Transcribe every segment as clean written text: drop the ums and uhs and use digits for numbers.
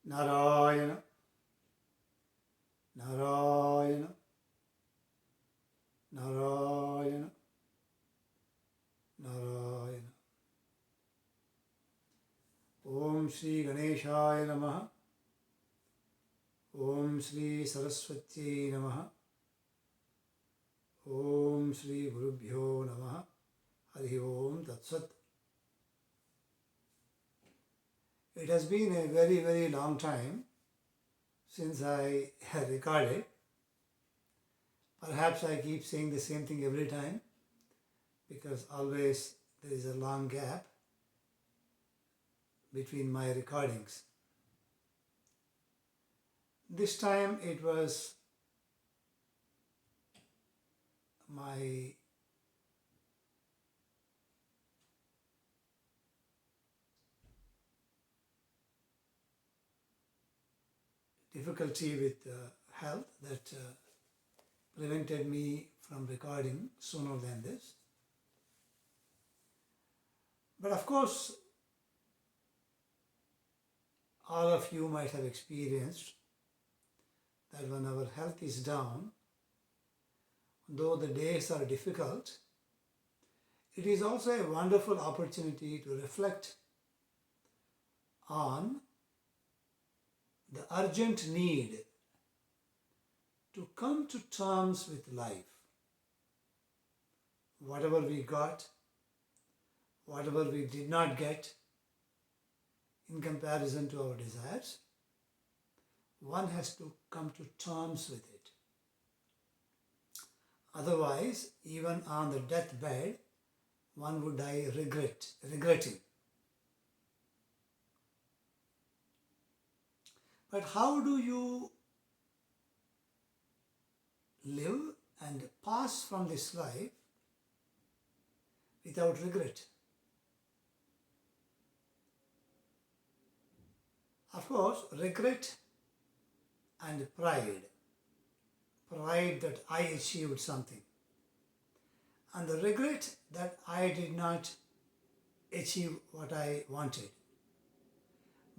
Narayana, Narayana, Narayana, Narayana. Om Shri Ganeshaya Namaha. Om Shri Saraswati Namaha. Om Shri Gurubhyo Namaha. Hari Om Tat Sat. It has been a very, very long time since I have recorded. Perhaps I keep saying the same thing every time because always there is a long gap between my recordings. This time it was my difficulty with health that prevented me from recording sooner than this. But of course, all of you might have experienced that when our health is down, though the days are difficult, it is also a wonderful opportunity to reflect on the urgent need to come to terms with life. Whatever we got, whatever we did not get, in comparison to our desires, one has to come to terms with it. Otherwise, even on the deathbed, one would die regretting. But how do you live and pass from this life without regret? Of course, regret and pride that I achieved something, and the regret that I did not achieve what I wanted.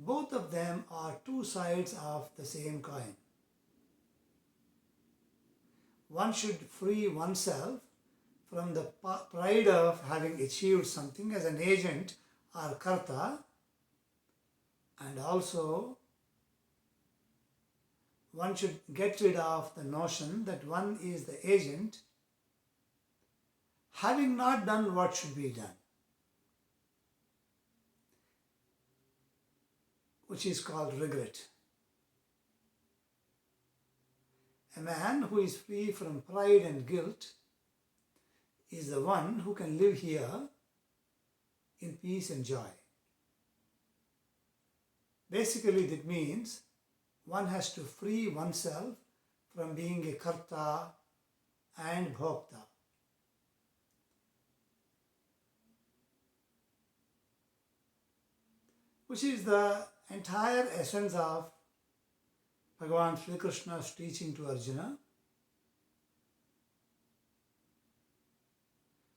Both of them are two sides of the same coin. One should free oneself from the pride of having achieved something as an agent or karta, and also one should get rid of the notion that one is the agent having not done what should be done, which is called regret. A man who is free from pride and guilt is the one who can live here in peace and joy. Basically, that means one has to free oneself from being a karta and bhokta. Which is the entire essence of Bhagavan Sri Krishna's teaching to Arjuna,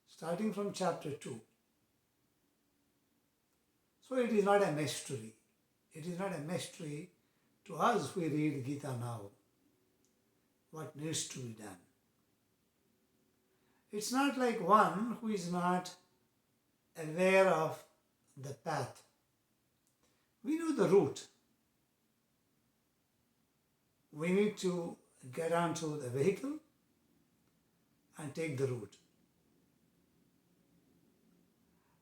starting from chapter 2. So it is not a mystery. It is not a mystery to us who read Gita now, what needs to be done. It's not like one who is not aware of the path. We know the route. We need to get onto the vehicle and take the route.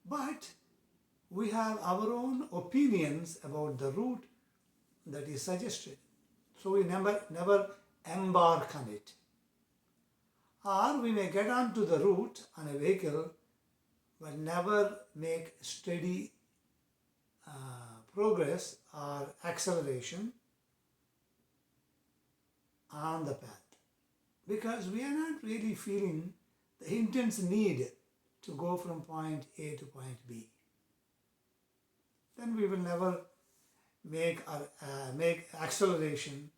But we have our own opinions about the route that is suggested. So we never embark on it. Or we may get onto the route on a vehicle but never make steady progress or acceleration on the path, because we are not really feeling the intense need to go from point A to point B. Then we will never make acceleration,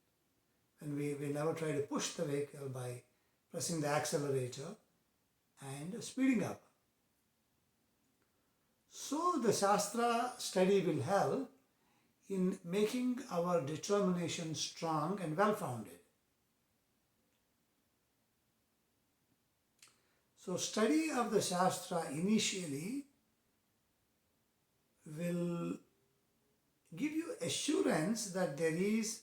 and we will never try to push the vehicle by pressing the accelerator and speeding up. So the Shastra study will help in making our determination strong and well-founded. So study of the Shastra initially will give you assurance that there is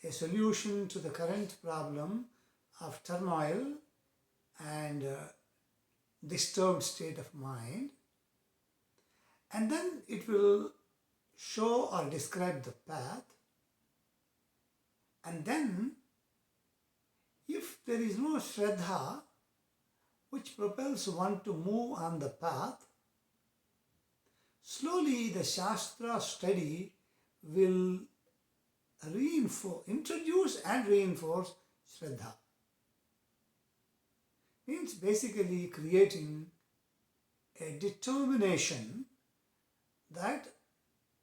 a solution to the current problem of turmoil and disturbed state of mind, and then it will show or describe the path, and then if there is no Shraddha which propels one to move on the path, slowly the Shastra study will introduce and reinforce Shraddha. Means basically creating a determination that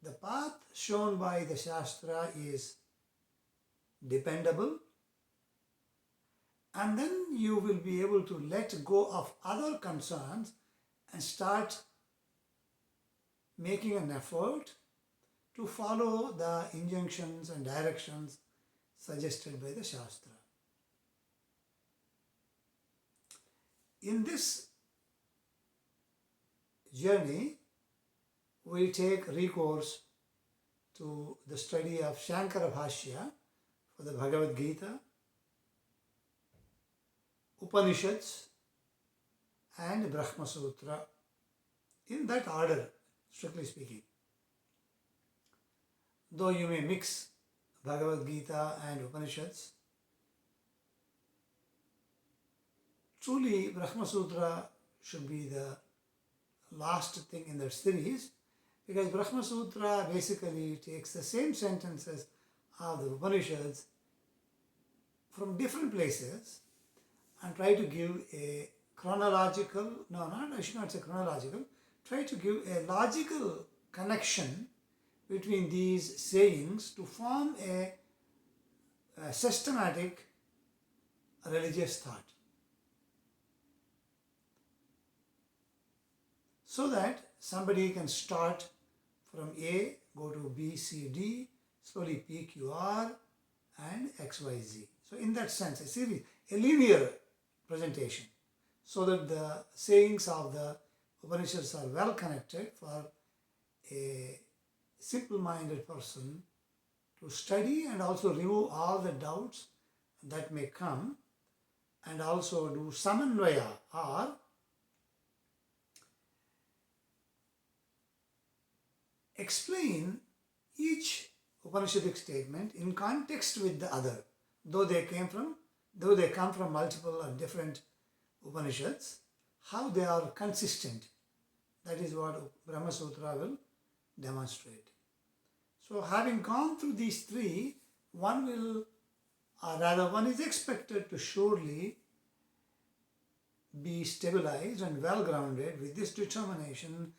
the path shown by the Shastra is dependable, and then you will be able to let go of other concerns and start making an effort to follow the injunctions and directions suggested by the Shastra. In this journey, we take recourse to the study of Shankara Bhashya for the Bhagavad Gita, Upanishads and Brahma Sutra, in that order, strictly speaking. Though you may mix Bhagavad Gita and Upanishads, truly Brahma Sutra should be the last thing in that series, because Brahma Sutra basically takes the same sentences of the Upanishads from different places and try to give a chronological, I should not say chronological, try to give a logical connection between these sayings to form a systematic religious thought. So that somebody can start from A, go to B, C, D, slowly P, Q, R and X, Y, Z. So in that sense, a series, a linear presentation, so that the sayings of the Upanishads are well connected for a simple-minded person to study and also remove all the doubts that may come, and also do samanvaya, or explain each Upanishadic statement in context with the other, though they come from multiple or different Upanishads, how they are consistent. That is what Brahma Sutra will demonstrate. So having gone through these three, one is expected to surely be stabilized and well grounded with this determination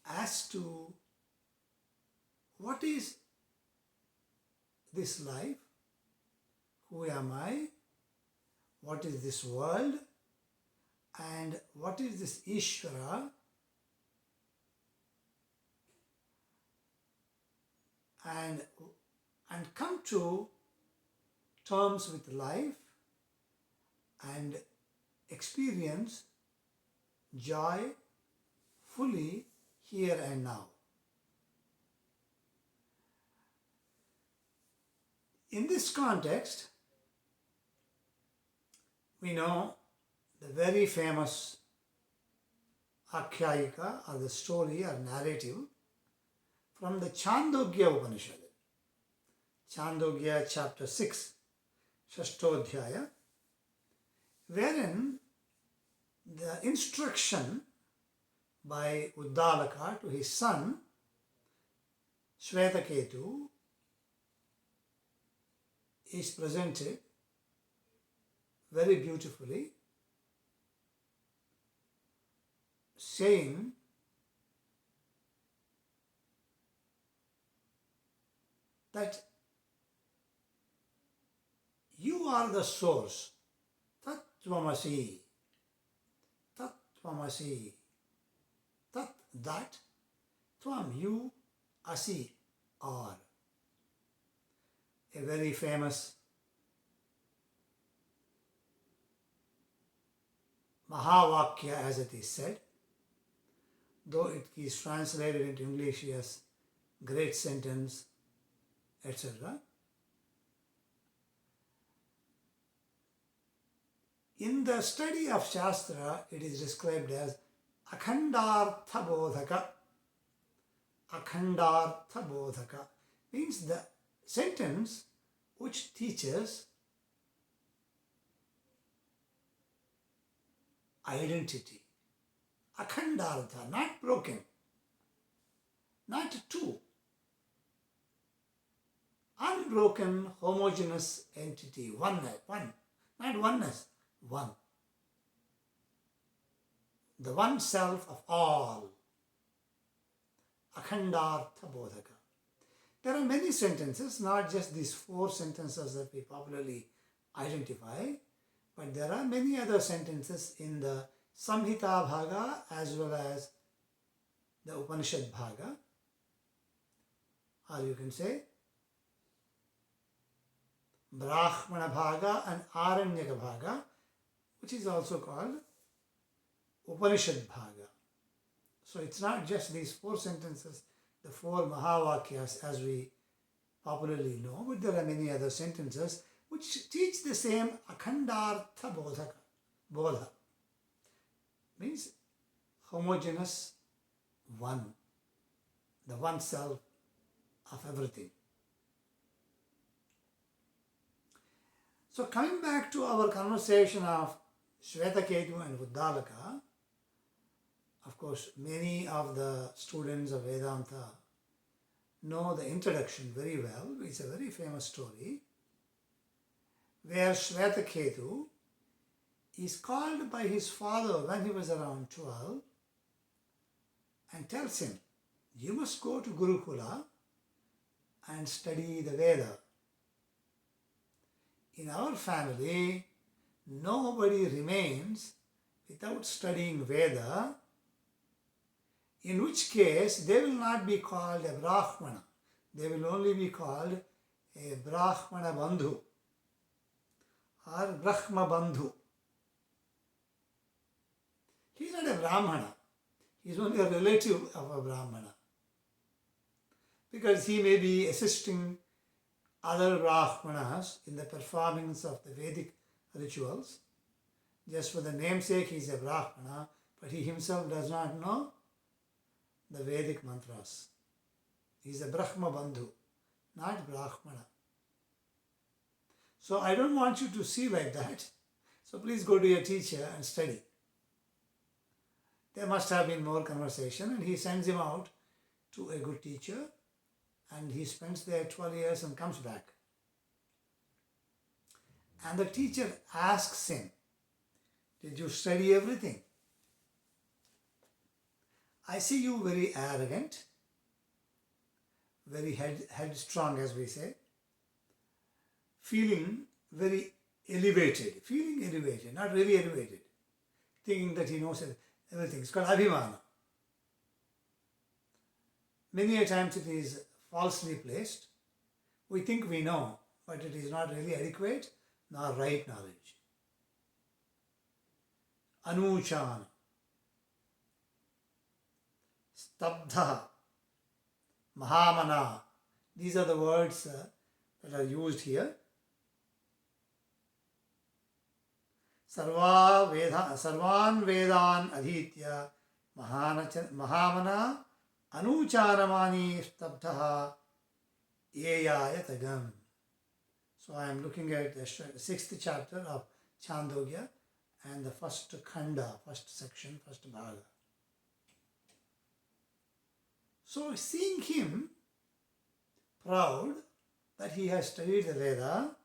as to what is this life, who am I, what is this world, and what is this Ishvara, and come to terms with life and experience joy fully here and now. In this context, we know the very famous Akhyayika, or the story or narrative from the Chhandogya Upanishad. Chhandogya chapter 6, Chhandogya, wherein the instruction by Uddalaka to his son Shvetaketu is presented very beautifully, saying that you are the source, Tat Tvamasi, Tat Tvamasi, Tat that, Tvam you, Asi or. A very famous Mahavakya, as it is said, though it is translated into English as great sentence, etc. In the study of Shastra, it is described as Akhandartha Bodhaka. Akhandartha Bodhaka means the sentence which teaches identity. Akhandartha, not broken, not two. Unbroken, homogeneous entity, one, not oneness, one. The one self of all. Akhandartha Bodhaka. There are many sentences, not just these 4 sentences that we popularly identify, but there are many other sentences in the Samhita Bhaga as well as the Upanishad Bhaga, or you can say Brahmana Bhaga and Aranyaka Bhaga, which is also called Upanishad Bhaga. So it's not just these 4 sentences, the 4 Mahavakyas as we popularly know, but there are many other sentences which teach the same Akhandartha Bodhaka. Bodha means homogeneous one, the one self of everything. So coming back to our conversation of Shvetaketu and Uddalaka, of course, many of the students of Vedanta know the introduction very well. It's a very famous story where Shvetaketu is called by his father when he was around 12 and tells him, you must go to Gurukula and study the Veda. In our family, nobody remains without studying Veda, in which case they will not be called a Brahmana. They will only be called a Brahmana Bandhu or Brahma Bandhu. He is not a Brahmana. He is only a relative of a Brahmana. Because he may be assisting other Brahmanas in the performance of the Vedic rituals. Just for the namesake, he is a Brahmana, but he himself does not know the Vedic mantras. He is a Brahma Bandhu, not Brahmana. So I don't want you to see like that. So please go to your teacher and study. There must have been more conversation, and he sends him out to a good teacher, and he spends there 12 years and comes back. And the teacher asks him, did you study everything? I see you very arrogant, very headstrong, as we say, feeling very elevated, not really elevated, thinking that he knows everything. It's called Abhimana. Many a times it is falsely placed. We think we know, but it is not really adequate nor right knowledge. Anuchana, Stabdha, Mahamana. These are the words that are used here. Sarvan Vedan Adhitya Mahamana Anucharamani Stabdha Yeyaya Tagam. So I am looking at the 6th chapter of Chhandogya and the first khanda, first section, first bhaga. So seeing him proud that he has studied the Veda,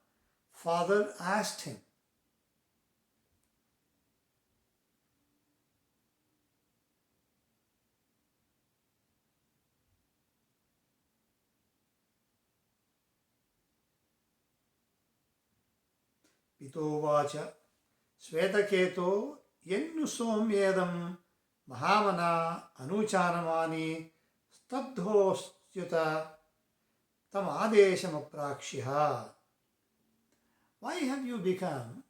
father asked him, Pito vacha Svetaketo yennu somyedam Mahamana Anucharamani Stabdhostyuta tam adesham aprakshyah. Why have you become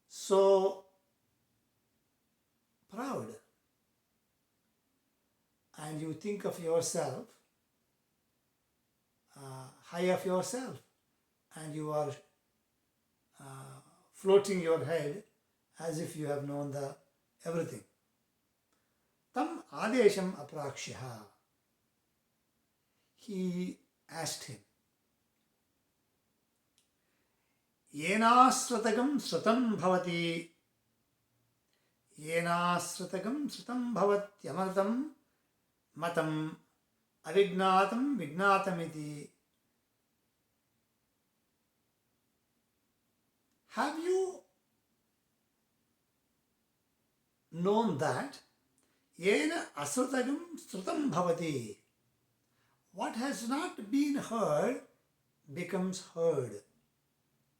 so proud? And you think of yourself, high of yourself, and you are floating your head as if you have known the everything. Tam adesham aprakshyah. He asked him, Yenasratagam srutam bhavati, Yenasratagam srutam bhavatyamratam matam avignatam vignatamiti. Have you known that Yena asrutagam srutam bhavati? What has not been heard becomes heard.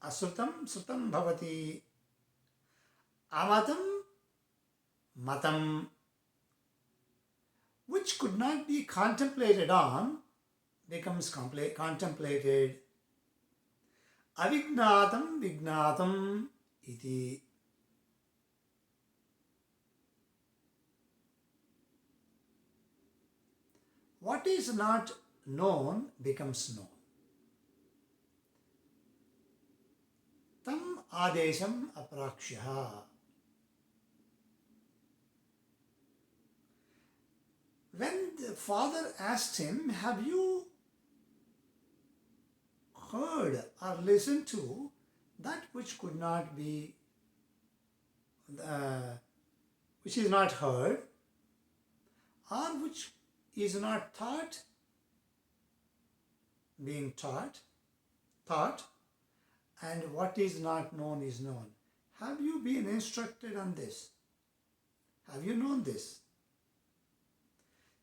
Asrutam srutam bhavati. Amatam matam. Which could not be contemplated on becomes contemplated. Avignatam vignatam iti. What is not known becomes known. Tam adesham aprakshyah. When the father asked him, have you heard or listened to that which could not be, which is not heard, or which is not thought, being taught, and what is not known is known. Have you been instructed on this? Have you known this?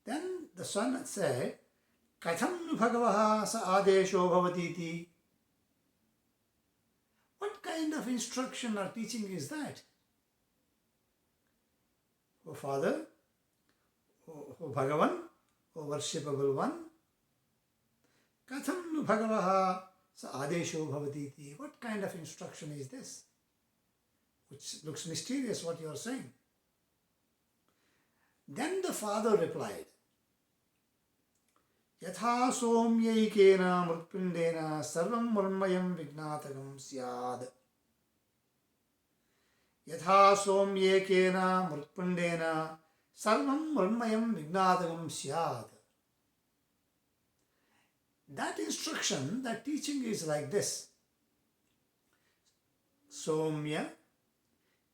Then the son said, Katham nu bhagavaha sa adesho bhavatiti. What kind of instruction or teaching is that? O Father, O Bhagavan, O worshipable one, Katham nu bhagavaha sa adesho bhavatiti. What kind of instruction is this? Which looks mysterious what you are saying. Then the father replied, Yatha somyaikena mritpindena sarvam murmayam vignatagam syad. Yatha somyaikena mritpindena sarvam murmayam vignatagam syad. That instruction, that teaching is like this. Somya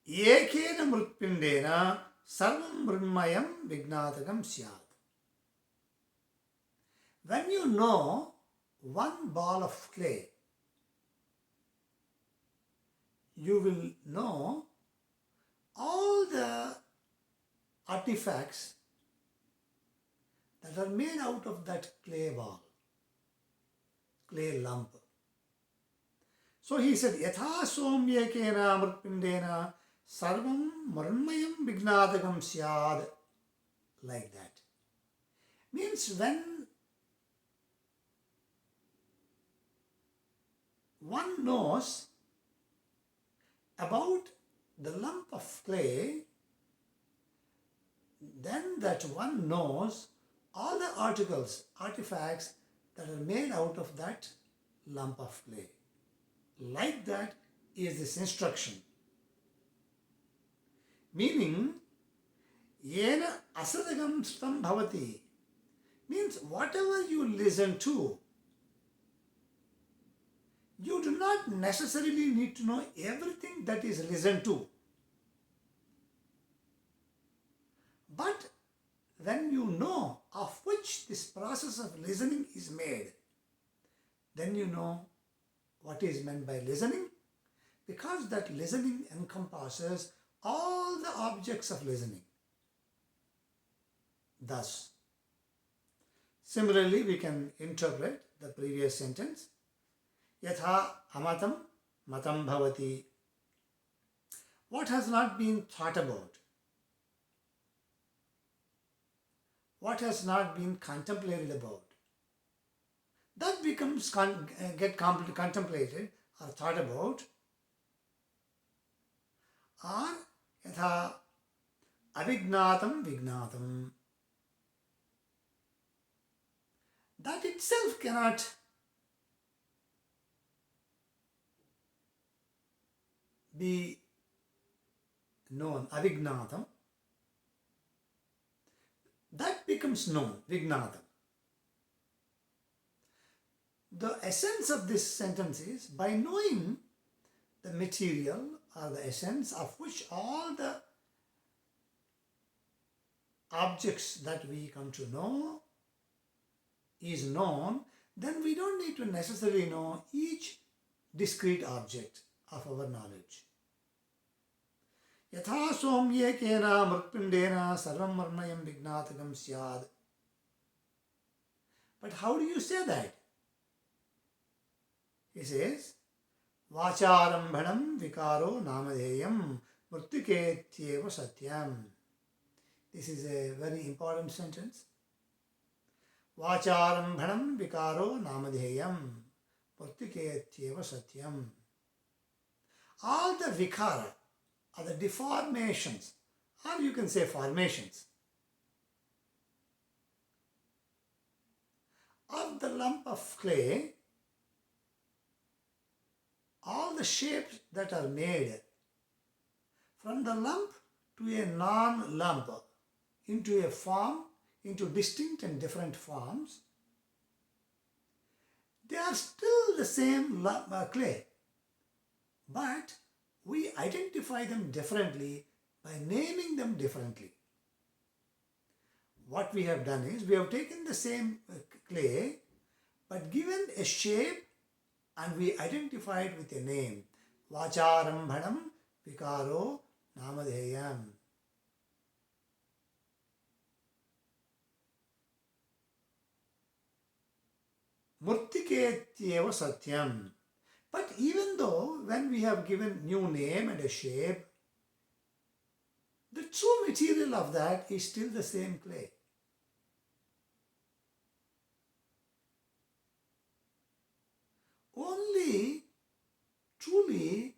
ekena mritpindena sarvam murmayam vignatagam syad. When you know one ball of clay, you will know all the artifacts that are made out of that clay ball, clay lump. So he said, Yatha somyakena mritpindena sarvam murmayam vignatagam syad. Like that. Means when one knows about the lump of clay, then that one knows all the artifacts that are made out of that lump of clay. Like that is this instruction. Meaning, yena asadagam stam bhavati, means whatever you listen to, you do not necessarily need to know everything that is listened to. But when you know of which this process of listening is made, then you know what is meant by listening, because that listening encompasses all the objects of listening. Thus, similarly, we can interpret the previous sentence. Yatha amatam matam bhavati. What has not been thought about, what has not been contemplated about, that becomes contemplated or thought about, or yatha avignatam vignatam. That itself cannot be known, avignatam. That becomes known, vignatam. The essence of this sentence is, by knowing the material or the essence of which all the objects that we come to know is known, then we don't need to necessarily know each discrete object of our knowledge. Yatha somye kena mritpindena sarvam varnayam vignatakam syad. But how do you say that? He says, Vacharambhanam vikaro namadeyam murtiketyeva satyam. This is a very important sentence. Vacharambhanam vikaro namadeyam murtiketyeva satyam. All the vikara are the deformations, or you can say formations, of the lump of clay. All the shapes that are made from the lump to a non-lump, into a form, into distinct and different forms, they are still the same clay, but we identify them differently by naming them differently. What we have done is, we have taken the same clay but given a shape and we identify it with a name. Vacharambhanam vikaro namadheyam. Murtiketyeva satyam. But even though when we have given new name and a shape, the true material of that is still the same clay. Only truly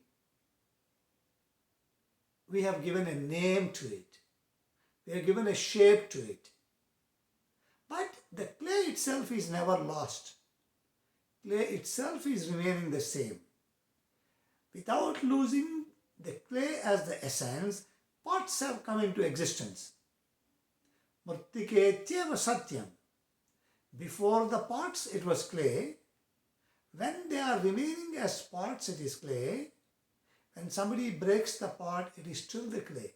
we have given a name to it. We have given a shape to it. But the clay itself is never lost. Clay itself is remaining the same. Without losing the clay as the essence, parts have come into existence. Murtiketyeva satyam. Before the parts it was clay. When they are remaining as parts, it is clay. When somebody breaks the part, it is still the clay.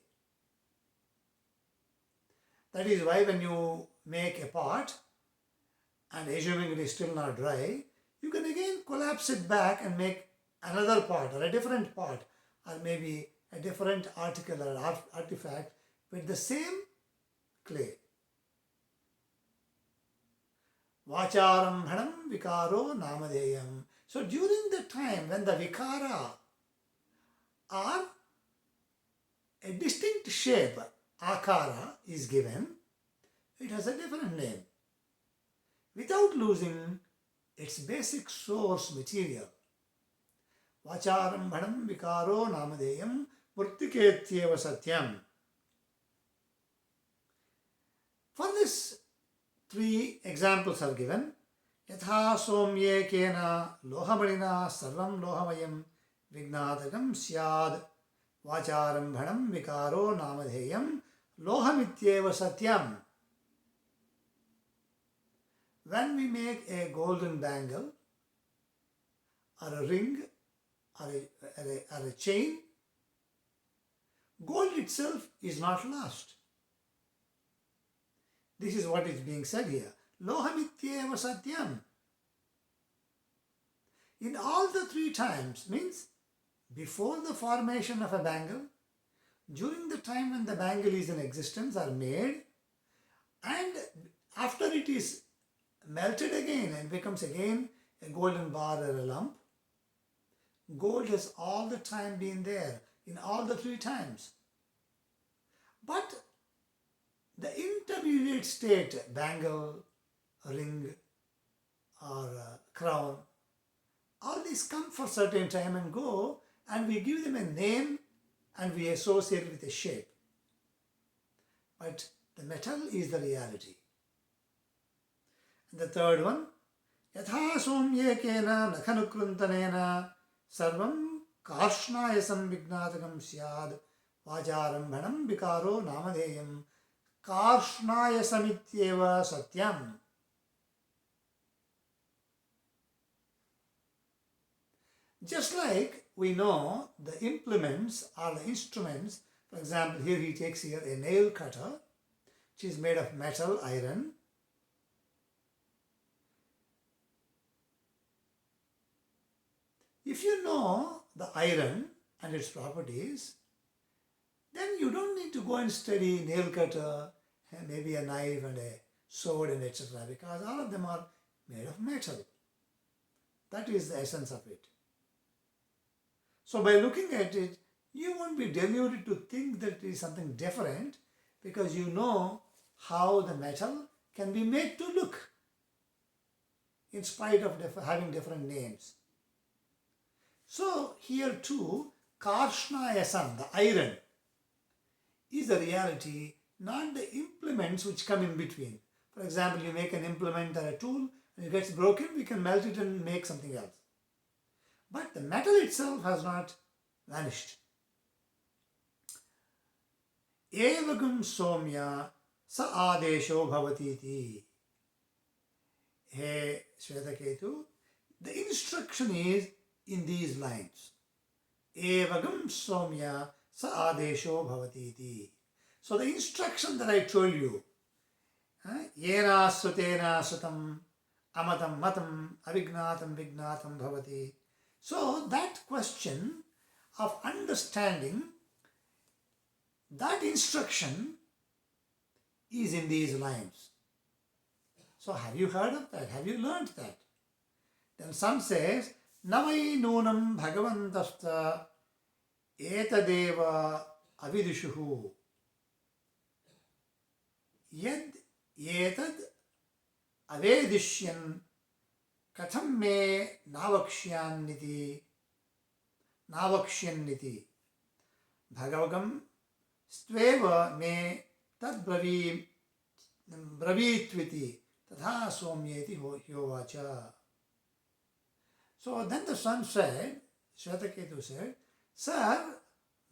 That is why when you make a pot, and assuming it is still not dry, you can again collapse it back and make another part or a different part, or maybe a different article or artifact with the same clay. Vacharambhanam vikaro namadeyam. So during the time when the vikara are a distinct shape, akara is given, it has a different name, without losing its basic source material. Vacharambhanam vikaro namadeyam murtiketyeva satyam. For this, 3 examples are given. Yatha somye kena lohamanina sarvam lohamayam vignatakam syad vacharambhanam vikaro namadheyam lohamityeva satyam. When we make a golden bangle or a ring or a chain, gold itself is not lost. This is what is being said here. Lohamityeva satyam. In all the 3 times, means before the formation of a bangle, during the time when the bangle is in existence or made, and after it is melted again and becomes again a golden bar or a lump, gold has all the time been there in all the 3 times. But the intermediate state, bangle, ring or crown. All these come for certain time and go, and we give them a name and we associate it with a shape. But the metal is the reality. And the third one, yatha somyekena nakhanukrantanena sarvam karshnaya samvignatagam syad vajarambhanam vikaro namadeyam karshnaya samityeva satyam. Just like we know the implements or the instruments, for example, here he takes here a nail cutter, which is made of metal, iron. If you know the iron and its properties, then you don't need to go and study nail cutter, and maybe a knife and a sword and etc. because all of them are made of metal. That is the essence of it. So by looking at it, you won't be deluded to think that it is something different because you know how the metal can be made to look in spite of having different names. So here too, Karshnayasam, the iron, is the reality, not the implements which come in between. For example, you make an implement or a tool and it gets broken, we can melt it and make something else. But the metal itself has not vanished. Evagam somya sa adesho bhavatiti. Hey Shvetaketu, the instruction is in these lines. Evagam somya sa adesho bhavatiti. So the instruction that I told you, yena sutena sutam amatam matam avignatam vignatam bhavati. So that question of understanding, that instruction is in these lines. So have you heard of that? Have you learned that? Then some says, Navai nunam bhagavantasta etadeva avidushuhu yed etad avedishyan katham me navakshyanniti bhagavagam stveva me tad bravitviti tatha somyeti hyovacha. So then the son said, Shvetaketu said, Sir,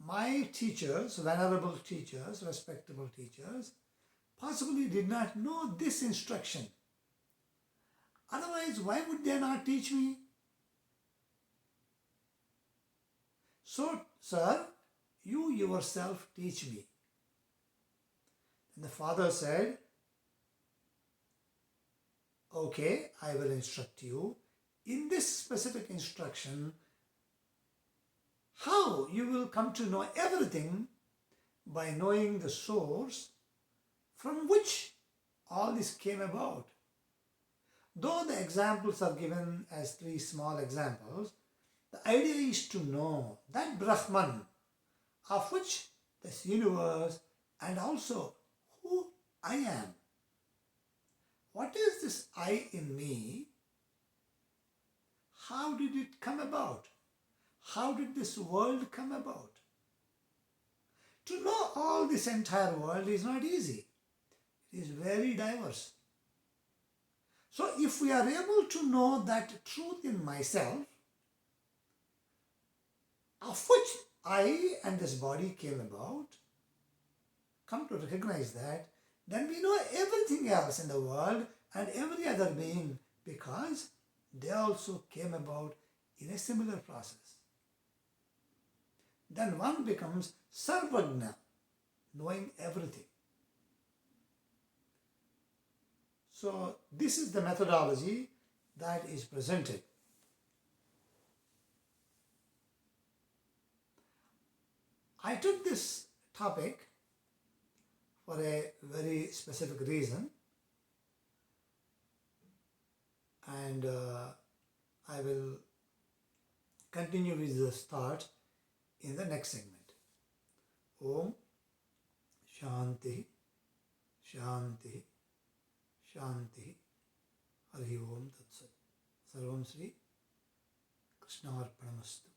my teachers, venerable teachers, respectable teachers, possibly did not know this instruction. Otherwise, why would they not teach me? So, sir, you yourself teach me. And the father said, okay, I will instruct you. In this specific instruction, how you will come to know everything by knowing the source from which all this came about. Though the examples are given as 3 small examples, the idea is to know that Brahman, of which this universe and also who I am. What is this I in me? How did it come about? How did this world come about? To know all this entire world is not easy. It is very diverse. So if we are able to know that truth in myself, of which I and this body came about, come to recognize that, then we know everything else in the world and every other being because they also came about in a similar process. Then one becomes sarvagna, knowing everything. So this is the methodology that is presented. I took this topic for a very specific reason, and I will continue with this thought in the next segment. Om Shanti Shanti Shanti Hari Om Tat Sat. Sarvam Sri Krishnaarpanamastu.